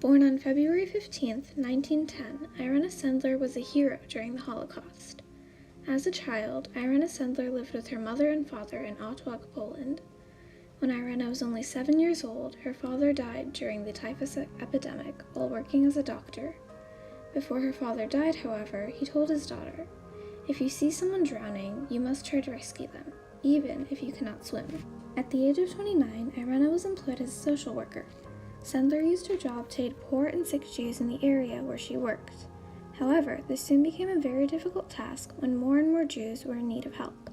Born on February 15, 1910, Irena Sendler was a hero during the Holocaust. As a child, Irena Sendler lived with her mother and father in Ottawa, Poland. When Irena was only 7 years old, her father died during the typhus epidemic while working as a doctor. Before her father died, however, he told his daughter, "If you see someone drowning, you must try to rescue them, even if you cannot swim." At the age of 29, Irena was employed as a social worker. Sendler used her job to aid poor and sick Jews in the area where she worked. However, this soon became a very difficult task when more and more Jews were in need of help.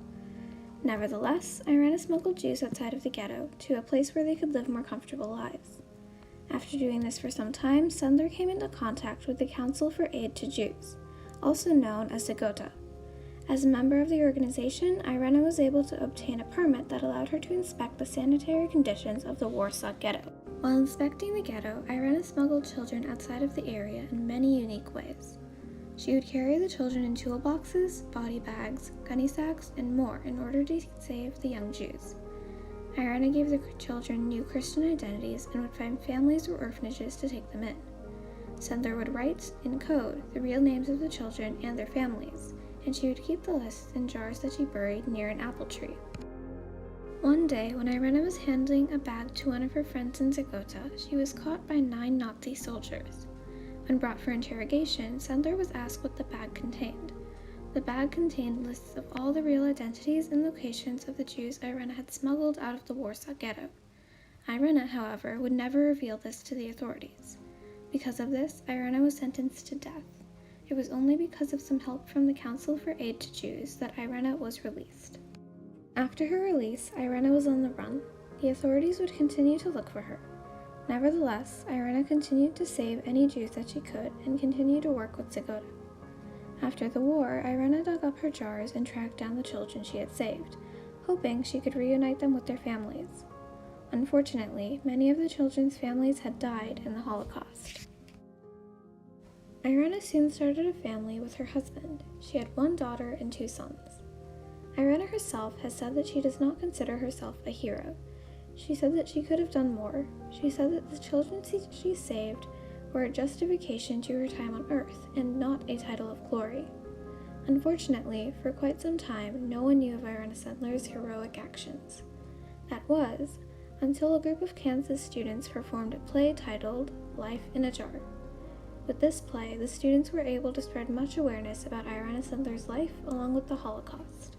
Nevertheless, Irena smuggled Jews outside of the ghetto to a place where they could live more comfortable lives. After doing this for some time, Sendler came into contact with the Council for Aid to Jews, also known as the Ghetto. As a member of the organization, Irena was able to obtain a permit that allowed her to inspect the sanitary conditions of the Warsaw Ghetto. While inspecting the ghetto, Irena smuggled children outside of the area in many unique ways. She would carry the children in toolboxes, body bags, gunny sacks, and more in order to save the young Jews. Irena gave the children new Christian identities and would find families or orphanages to take them in. Sendler would write, in code, the real names of the children and their families, and she would keep the lists in jars that she buried near an apple tree. One day, when Irena was handing a bag to one of her friends in Zagota, she was caught by 9 Nazi soldiers. When brought for interrogation, Sendler was asked what the bag contained. The bag contained lists of all the real identities and locations of the Jews Irena had smuggled out of the Warsaw Ghetto. Irena, however, would never reveal this to the authorities. Because of this, Irena was sentenced to death. It was only because of some help from the Council for Aid to Jews that Irena was released. After her release, Irena was on the run. The authorities would continue to look for her. Nevertheless, Irena continued to save any Jews that she could and continued to work with Zagota. After the war, Irena dug up her jars and tracked down the children she had saved, hoping she could reunite them with their families. Unfortunately, many of the children's families had died in the Holocaust. Irena soon started a family with her husband. She had 1 daughter and 2 sons. Irena herself has said that she does not consider herself a hero. She said that she could have done more. She said that the children she saved were a justification to her time on Earth and not a title of glory. Unfortunately, for quite some time, no one knew of Irena Sendler's heroic actions. That was, until a group of Kansas students performed a play titled Life in a Jar. With this play, the students were able to spread much awareness about Irena Sendler's life along with the Holocaust.